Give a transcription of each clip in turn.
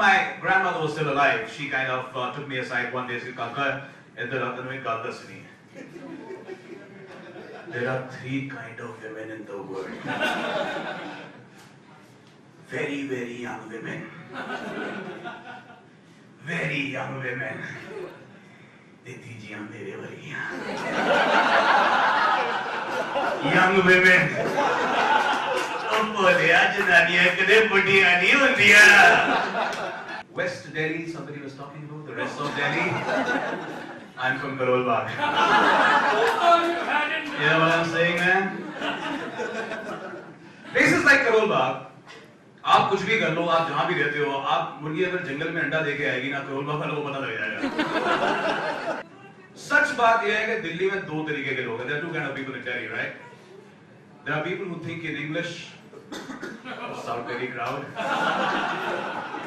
my grandmother was still alive, she kind of took me aside one day. She said, there are three kind of women in the world. Very, very young women. Very young women. Young women. West Delhi, somebody was talking about the rest of Delhi. I'm from Karol Bagh. You know what I'm saying, man? Places like Karol Bagh, आप कुछ भी कर लो, आप जहां भी रहते हो, आप मुर्गी अगर जंगल में अंडा देके आएगी ना, करोल बाग वालों को पता लग जाएगा। सच बात यह है कि दिल्ली में दो तरीके के लोग हैं। There are two kind of people in Delhi, right? There are people who think in English, South Delhi crowd,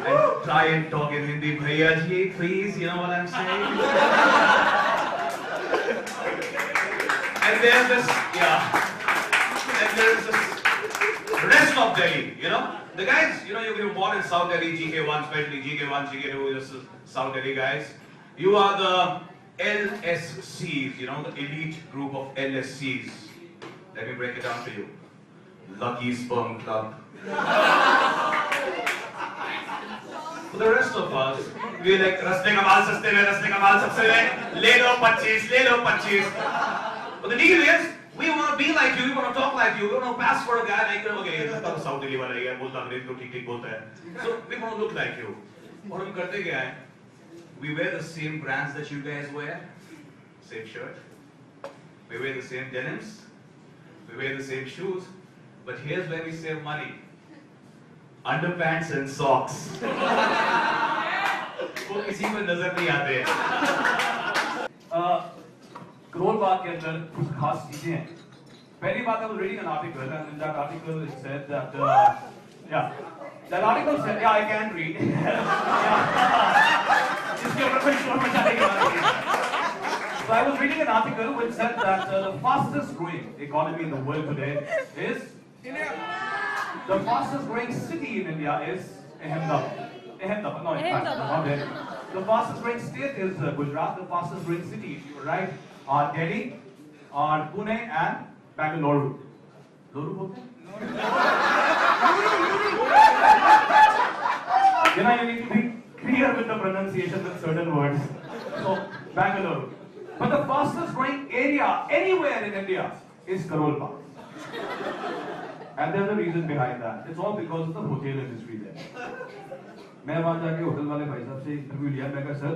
and try and talk in Hindi. Bhaiya ji, please, you know what I'm saying? And there's this, and there's this rest of Delhi, you know. The guys, you know, you were born in South Delhi, GK1, especially GK1, GK2, this is South Delhi guys. You are the LSCs, you know, the elite group of LSCs. Let me break it down for you. Lucky Sperm Club. For the rest of us, we like, raste ka maal saste mein, raste ka maal sabse mein, le lo 25, le lo 25. But the deal is, we want to be like you, we want to talk like you, we want to pass for a guy like, okay, South Delhi wala hai, bolta अंग्रेजी तो ठीक-ठीक bolta hai. So we want to look like you. और हम करते क्या है? We wear the same brands that you guys wear, same shirt. We wear the same denims. We wear the same shoes. But here's where we save money. Underpants and socks. वो किसी को नजर नहीं आते हैं. करोल बाग के अंदर कुछ खास चीजें हैं. पहली बात I was reading an article, and in that article it said that that article said, I can't read. इसके ऊपर कोई शोर मचा नहीं करना. So I was reading an article which said that the fastest growing economy in the world today is India. The fastest growing city in India is Ahmedabad. No, in fact, not Delhi. The fastest growing state is Gujarat. The fastest growing city, if you were right, are Delhi, are Pune, and Bangalore. Loru bolte? You know, you need to be clear with the pronunciation with certain words. So, Bangalore. But the fastest growing area anywhere in India is Karol Bagh. And there's a reason behind that. It's all because of the hotel industry there. मैं वहाँ जाके hotel वाले भाई साहब से interview लिया. मैं कहा sir,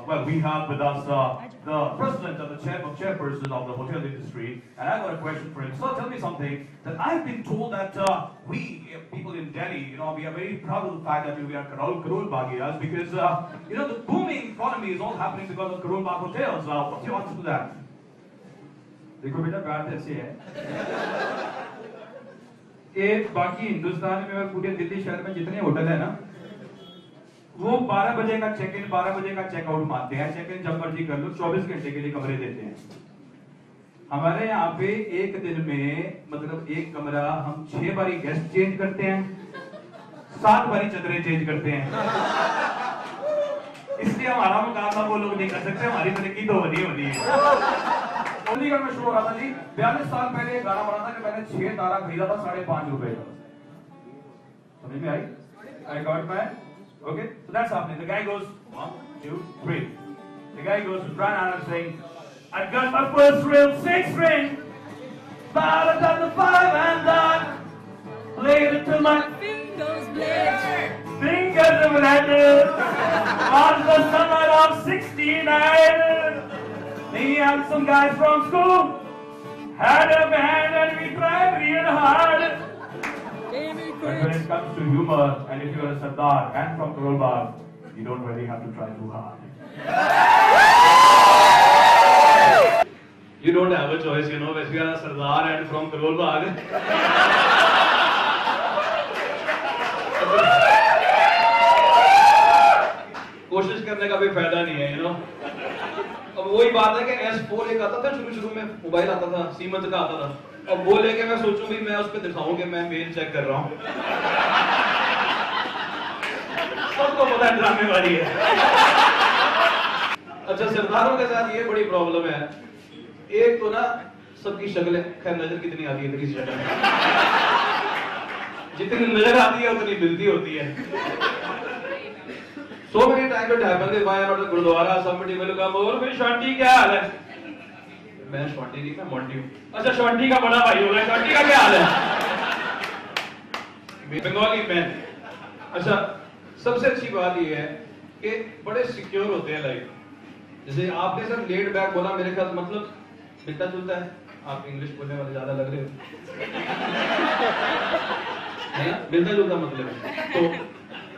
well, we have with us the president and the chairperson of the hotel industry, and I got a question for him. So tell me something that I've been told that we people in Delhi, you know, we are very proud of the fact that we are Karol Baghias because you know the booming economy is all happening because of Karol Bagh hotels. What's your answer to that? देखो बेटा बात ऐसी है कि बाकी हिंदुस्तान में पूरे दिल्ली शहर में जितने होटल है ना, वो 12 बजे का चेक इन 12 बजे का चेक आउट मानते हैं. चेक इन जब मर्जी कर लो, 24 घंटे के लिए कमरे देते हैं. हमारे यहाँ पे एक दिन में मतलब एक कमरा हम 6 बारी गेस्ट चेंज करते हैं, 7 बारी चदरें चेंज करते हैं. इसलिए हमारा मुकाबला वो लोग नहीं कर सकते. हमारी तरक्की तो होनी है. चंडीगढ़ में शो हो रहा था जी, 42 साल पहले गाना बना था कि मैंने 6 तारा खरीदा था ₹5.5 का. समझ में आई? I got my okay, so that's happening. The guy goes 1, 2, 3. The guy goes to Brian Adams saying, I got my first real 6 ring, but I got the 5 and I played it till my fingers bled. Fingers bled. On the summer of '69, me and some guys from school had a band and we tried real hard. But when it comes to humor, and if you are a Sardar and from Karol Bagh, you don't really have to try too hard. You don't have a choice, you know, if you are a Sardar and from Karol Bagh. कोशिश करने का भी फायदा नहीं है, you know. अब वही बात है कि S4 एक आता था शुरू में, मोबाइल आता था, सीमेंस का आता था. अब वो लेके मैं सोचूं भी मैं उस पे दिखाऊं कि मैं मेल चेक कर रहा हूं. तो पता है ड्रामे वाली है। अच्छा, सरदारों के साथ ये बड़ी प्रॉब्लम है, एक तो ना सबकी शक्लें, खैर नजर कितनी आती है किसी शक्ल में, जितनी नजर आती है उतनी मिलती होती है। So many times it happens that why not the gurdwara somebody will come over, फिर शांति क्या हाल है? मैं शांति नहीं, मैं मोंटी हूँ। अच्छा, शांति का बड़ा भाई हो गया, शांति का क्या हाल है? बंगाली मैन। अच्छा, सबसे अच्छी बात ये है कि बड़े सिक्योर होते हैं लाइफ। जैसे आपने सर लेड बैक बोला, मेरे ख्याल मतलब मिलता जुलता है। आप इंग्लिश बोलने वाले ज्यादा लग रहे हो, है ना? मिलता जुलता मतलब है। तो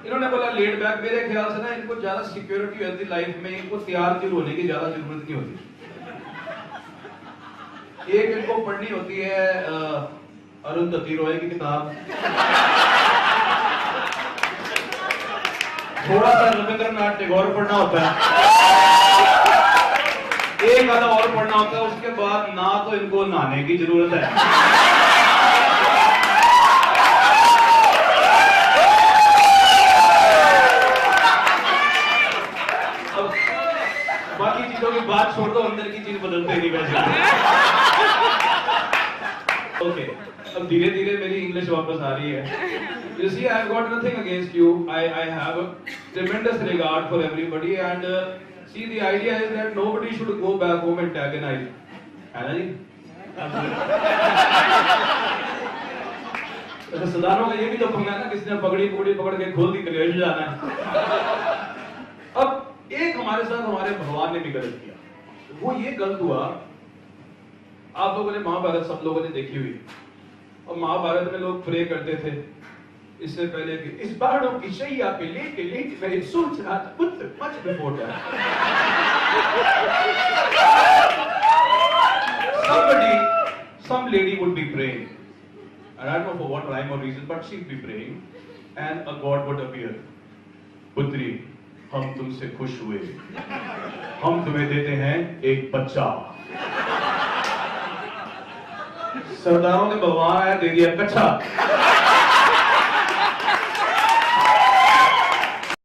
इन्होंने बोला लेड बैक, मेरे ख्याल से ना इनको ज्यादा सिक्योरिटी होती लाइफ में, इनको तैयार क्यों होने की ज्यादा जरूरत नहीं होती। एक इनको पढ़नी होती है अरुंधति रॉय की किताब, थोड़ा सा रविंद्रनाथ टैगोर पढ़ना होता है, एक आधा और पढ़ना होता है, उसके बाद ना तो इनको नहाने की जरूरत है, अब बाकी चीजों की बात छोड़ दो, अंदर की चीज बदलते नहीं वैसे। ओके, अब धीरे धीरे मेरी इंग्लिश वापस आ रही है। You see, I've got nothing against you. I have a tremendous regard for everybody, and see, the idea is that nobody should go back home and antagonize. है ना जी? तो सरदारों का ये भी तो पंगा है ना, किसने पगड़ी पकड़ के खोल दी कलेश जाना है। अब एक हमारे साथ हमारे भगवान ने भी गलत किया। वो ये गलत हुआ, आप लोगों ने महाभारत सब लोगों ने देखी हुई, और महाभारत में लोग प्रे करते थे इससे पहले कि इस पहाड़ों की शैया पे लेटे लेटे मैं सोच रहा था पुत्र much before that some lady would be praying, and I don't know for what rhyme or reason, but she'd be praying, and a god would appear. पुत्री, हम तुमसे खुश हुए, हम तुम्हें देते हैं एक बच्चा। सरदारों ने भगवान आया, दे दिया कच्चा।